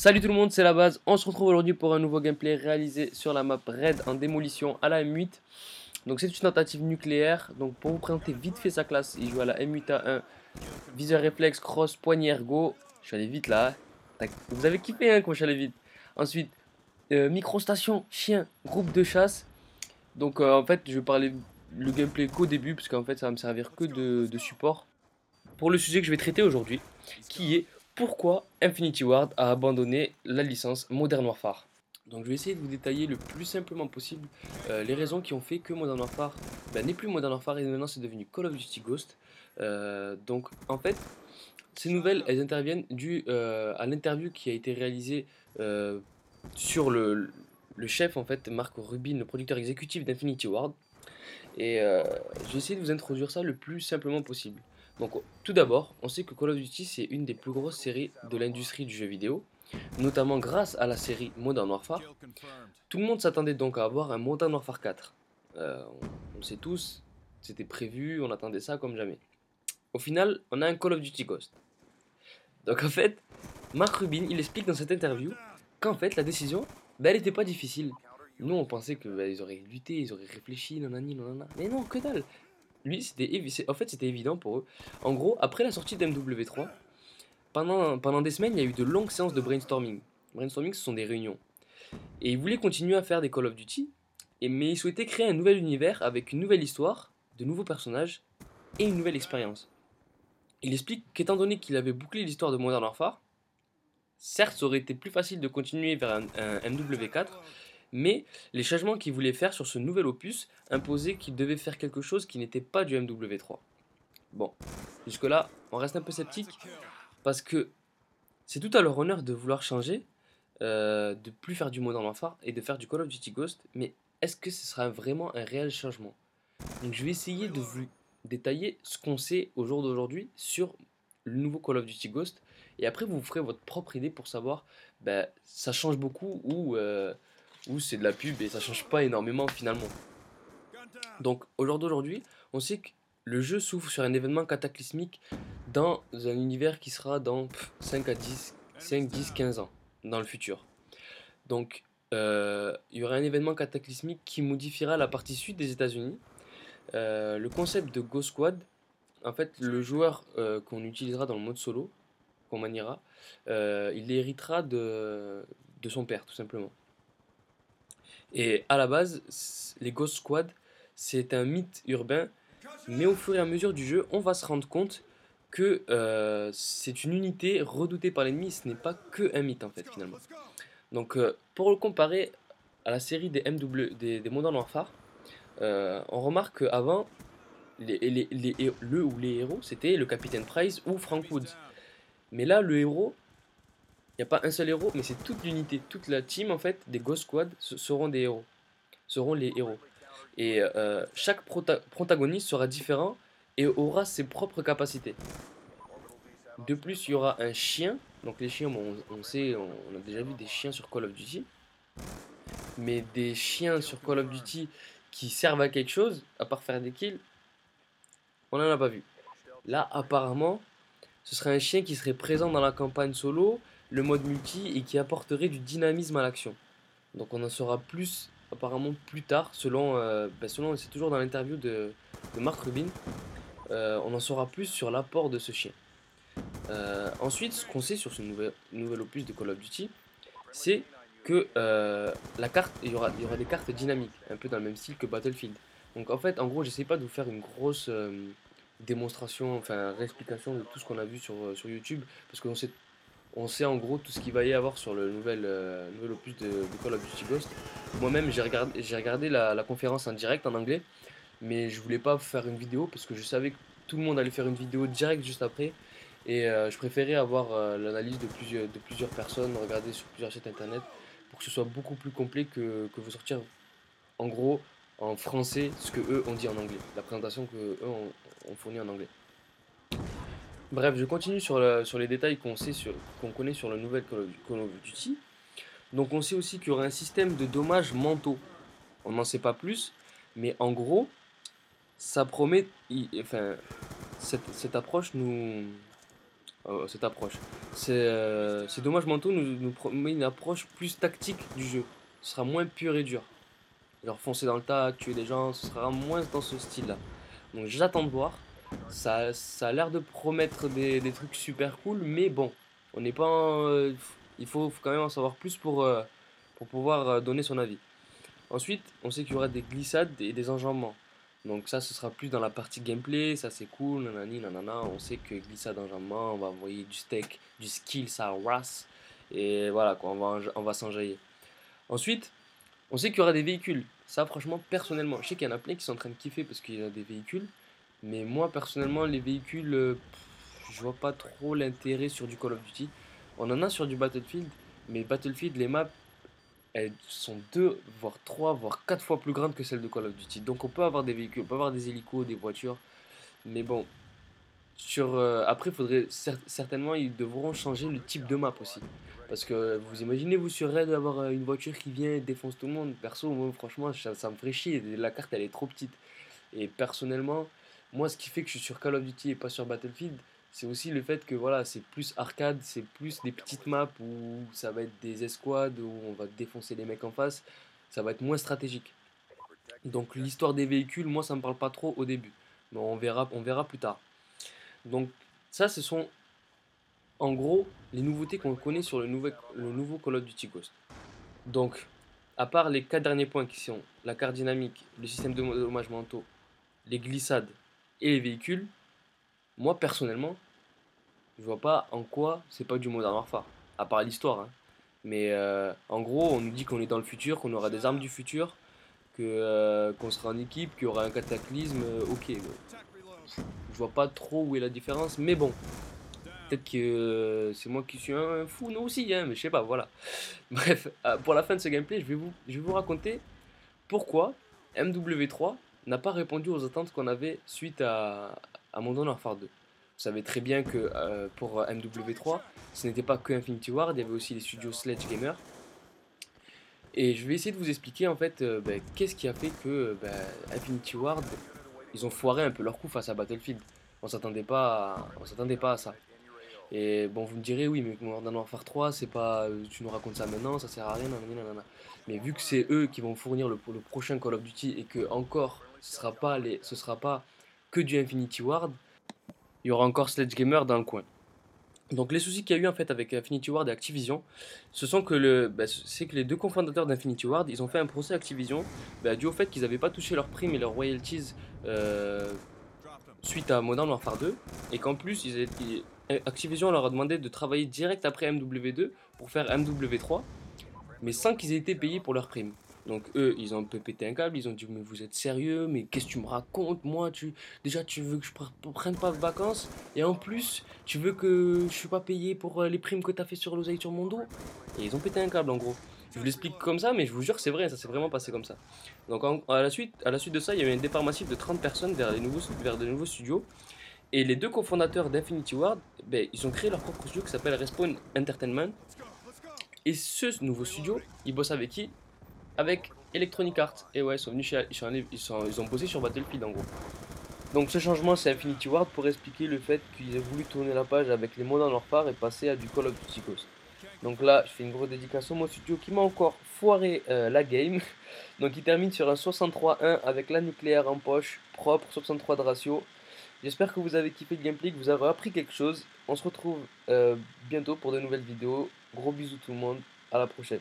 Salut tout le monde, c'est la base. On se retrouve aujourd'hui pour un nouveau gameplay réalisé sur la map Raid en démolition à la M8. Donc c'est une tentative nucléaire. Donc pour vous présenter vite fait sa classe, il joue à la M8A1, viseur réflexe, cross, poignet ergo. Je suis allé vite là. Vous avez kiffé hein, quand je suis allé vite. Ensuite, microstation, chien, groupe de chasse. Donc en fait je vais parler le gameplay qu'au début parce qu'en fait ça va me servir que de support pour le sujet que je vais traiter aujourd'hui, qui est pourquoi Infinity Ward a abandonné la licence Modern Warfare. Donc je vais essayer de vous détailler le plus simplement possible les raisons qui ont fait que Modern Warfare n'est plus Modern Warfare et maintenant c'est devenu Call of Duty Ghost. Donc en fait, ces nouvelles elles interviennent dû à l'interview qui a été réalisée sur le chef en fait, Mark Rubin, le producteur exécutif d'Infinity Ward. Et je vais essayer de vous introduire ça le plus simplement possible. Donc tout d'abord, on sait que Call of Duty c'est une des plus grosses séries de l'industrie du jeu vidéo, notamment grâce à la série Modern Warfare. Tout le monde s'attendait donc à avoir un Modern Warfare 4. On le sait tous, c'était prévu, on attendait ça comme jamais. Au final, on a un Call of Duty Ghost. Donc en fait, Mark Rubin, il explique dans cette interview qu'en fait la décision, elle n'était pas difficile. Nous on pensait que ils auraient lutté, ils auraient réfléchi, nanani, nanana. Mais non, que dalle. Lui, en fait, c'était évident pour eux. En gros, après la sortie d'MW3, pendant des semaines, il y a eu de longues séances de brainstorming. Brainstorming, ce sont des réunions. Et ils voulaient continuer à faire des Call of Duty, mais ils souhaitaient créer un nouvel univers avec une nouvelle histoire, de nouveaux personnages et une nouvelle expérience. Il explique qu'étant donné qu'il avait bouclé l'histoire de Modern Warfare, certes, ça aurait été plus facile de continuer vers un MW4, mais les changements qu'il voulait faire sur ce nouvel opus imposaient qu'il devait faire quelque chose qui n'était pas du MW3. Bon, jusque-là, on reste un peu sceptique parce que c'est tout à leur honneur de vouloir changer, de plus faire du Modern Warfare et de faire du Call of Duty Ghost, mais est-ce que ce sera vraiment un réel changement? Donc je vais essayer de vous détailler ce qu'on sait au jour d'aujourd'hui sur le nouveau Call of Duty Ghost, et après vous ferez votre propre idée pour savoir ça change beaucoup ou c'est de la pub et ça change pas énormément finalement. Donc au jour d'aujourd'hui, on sait que le jeu s'ouvre sur un événement cataclysmique dans un univers qui sera dans 5 à 10, 5, 10, 15 ans dans le futur. Donc il y aura un événement cataclysmique qui modifiera la partie sud des États-Unis. Le concept de Ghost Squad, en fait, le joueur qu'on utilisera dans le mode solo, qu'on maniera, il héritera de son père, tout simplement. Et à la base, les Ghost Squad, c'est un mythe urbain, mais au fur et à mesure du jeu, on va se rendre compte que c'est une unité redoutée par l'ennemi, ce n'est pas que un mythe en fait finalement. Donc pour le comparer à la série des Modern Warfare, on remarque qu'avant, le ou les héros, c'était le Capitaine Price ou Frank Woods. Mais là, le héros, il n'y a pas un seul héros, mais c'est toute l'unité, toute la team en fait des Ghost Squad seront des héros, seront les héros. Et chaque protagoniste sera différent et aura ses propres capacités. De plus, il y aura un chien. Donc les chiens, bon, on sait, on a déjà vu des chiens sur Call of Duty. Mais des chiens sur Call of Duty qui servent à quelque chose, à part faire des kills, on n'en a pas vu. Là, apparemment, ce serait un chien qui serait présent dans la campagne solo, le mode multi, et qui apporterait du dynamisme à l'action. Donc on en saura plus apparemment plus tard, selon c'est toujours dans l'interview de Mark Rubin, on en saura plus sur l'apport de ce chien. Ensuite, ce qu'on sait sur ce nouvel opus de Call of Duty, c'est que la carte, il y aura des cartes dynamiques, un peu dans le même style que Battlefield. Donc en fait, en gros, j'essaie pas de vous faire une grosse démonstration, enfin réexplication de tout ce qu'on a vu sur YouTube, parce qu'on sait en gros tout ce qu'il va y avoir sur le nouvel opus de Call of Duty Ghost. Moi-même, j'ai regardé la conférence en direct en anglais, mais je voulais pas faire une vidéo parce que je savais que tout le monde allait faire une vidéo direct juste après. Et je préférais avoir l'analyse de plusieurs personnes, regarder sur plusieurs sites internet pour que ce soit beaucoup plus complet que vous sortir en gros en français ce que eux ont dit en anglais, la présentation que eux ont fourni en anglais. Bref, je continue sur les détails qu'on connaît sur le nouvel Call of Duty. Donc on sait aussi qu'il y aura un système de dommages mentaux. On n'en sait pas plus, mais en gros, ça promet, enfin, cette approche cette approche. C'est dommage, Manto nous promet une approche plus tactique du jeu. Ce sera moins pur et dur. Genre foncer dans le tas, tuer des gens, ce sera moins dans ce style-là. Donc j'attends de voir. Ça a l'air de promettre des trucs super cool, mais bon, on n'est pas faut quand même en savoir plus pour pouvoir donner son avis. Ensuite, on sait qu'il y aura des glissades et des enjambements. Donc ça, ce sera plus dans la partie gameplay, ça c'est cool, nanani, nanana. On sait que glissade, enjambement, on va envoyer du steak, du skill, ça race. Et voilà, quoi, on va s'enjailler. Ensuite, on sait qu'il y aura des véhicules. Ça, franchement, personnellement, je sais qu'il y en a plein qui sont en train de kiffer parce qu'il y a des véhicules. Mais moi, personnellement, les véhicules, je vois pas trop l'intérêt sur du Call of Duty. On en a sur du Battlefield, mais Battlefield, les maps, elles sont deux, voire trois, voire quatre fois plus grandes que celles de Call of Duty. Donc on peut avoir des véhicules, on peut avoir des hélicos, des voitures. Mais bon, après, certainement, ils devront changer le type de map aussi. Parce que vous imaginez, vous sur Red, avoir une voiture qui vient et défonce tout le monde. Perso, moi, franchement, ça me ferait chier. La carte, elle est trop petite. Et personnellement, moi, ce qui fait que je suis sur Call of Duty et pas sur Battlefield, c'est aussi le fait que voilà, c'est plus arcade, c'est plus des petites maps où ça va être des escouades, où on va défoncer les mecs en face. Ça va être moins stratégique. Donc l'histoire des véhicules, moi, ça me parle pas trop au début. Mais on verra plus tard. Donc ça, ce sont en gros les nouveautés qu'on connaît sur le nouveau Call of Duty Ghost. Donc, à part les quatre derniers points qui sont la carte dynamique, le système de dommages mentaux, les glissades et les véhicules, moi personnellement, je vois pas en quoi c'est pas du Modern Warfare. À part l'histoire, hein. Mais en gros, on nous dit qu'on est dans le futur, qu'on aura des armes du futur, qu'on sera en équipe, qu'il y aura un cataclysme. Ok, je vois pas trop où est la différence, mais bon, peut-être que c'est moi qui suis un fou, nous aussi, hein, mais je sais pas, voilà. Bref, pour la fin de ce gameplay, je vais vous raconter pourquoi MW3 n'a pas répondu aux attentes qu'on avait suite à Modern Warfare 2. Vous savez très bien que pour MW3, ce n'était pas que Infinity Ward, il y avait aussi les studios Sledgehammer. Et je vais essayer de vous expliquer en fait qu'est-ce qui a fait que Infinity Ward, ils ont foiré un peu leur coup face à Battlefield. On s'attendait pas à ça. Et bon, vous me direz, oui, mais Modern Warfare 3, c'est pas. Tu nous racontes ça maintenant, ça sert à rien, nanani, nanana. Mais vu que c'est eux qui vont fournir le prochain Call of Duty et que encore, ce sera pas que du Infinity Ward, il y aura encore Sledgehammer dans le coin. Donc les soucis qu'il y a eu en fait avec Infinity Ward et Activision, ce sont que c'est que les deux cofondateurs d'Infinity Ward, ils ont fait un procès à Activision dû au fait qu'ils n'avaient pas touché leurs primes et leurs royalties euh, suite à Modern Warfare 2, et qu'en plus, Activision leur a demandé de travailler direct après MW2 pour faire MW3, mais sans qu'ils aient été payés pour leurs primes. Donc eux, ils ont un peu pété un câble, ils ont dit mais vous êtes sérieux, mais qu'est-ce que tu me racontes, moi déjà tu veux que je prenne pas de vacances, et en plus tu veux que je suis pas payé pour les primes que t'as fait sur l'oseille sur mon dos. Et ils ont pété un câble en gros. Je vous l'explique comme ça, mais je vous jure c'est vrai, ça s'est vraiment passé comme ça. Donc à la suite de ça, il y a eu un départ massif de 30 personnes vers de nouveaux studios. Et les deux cofondateurs d'Infinity Ward, ils ont créé leur propre studio qui s'appelle Respawn Entertainment. Et ce nouveau studio, ils bossent avec qui? Avec Electronic Arts. Et ouais, ils sont venus ils ont bossé sur Battlefield en gros. Donc ce changement, c'est Infinity Ward pour expliquer le fait qu'ils aient voulu tourner la page avec les Modern Warfare et passer à du Call of Duty Ghost. Donc là, je fais une grosse dédication à mon studio qui m'a encore foiré la game. Donc il termine sur un 63-1 avec la nucléaire en poche, propre, 63 de ratio. J'espère que vous avez kiffé le gameplay, que vous avez appris quelque chose. On se retrouve bientôt pour de nouvelles vidéos. Gros bisous tout le monde, à la prochaine.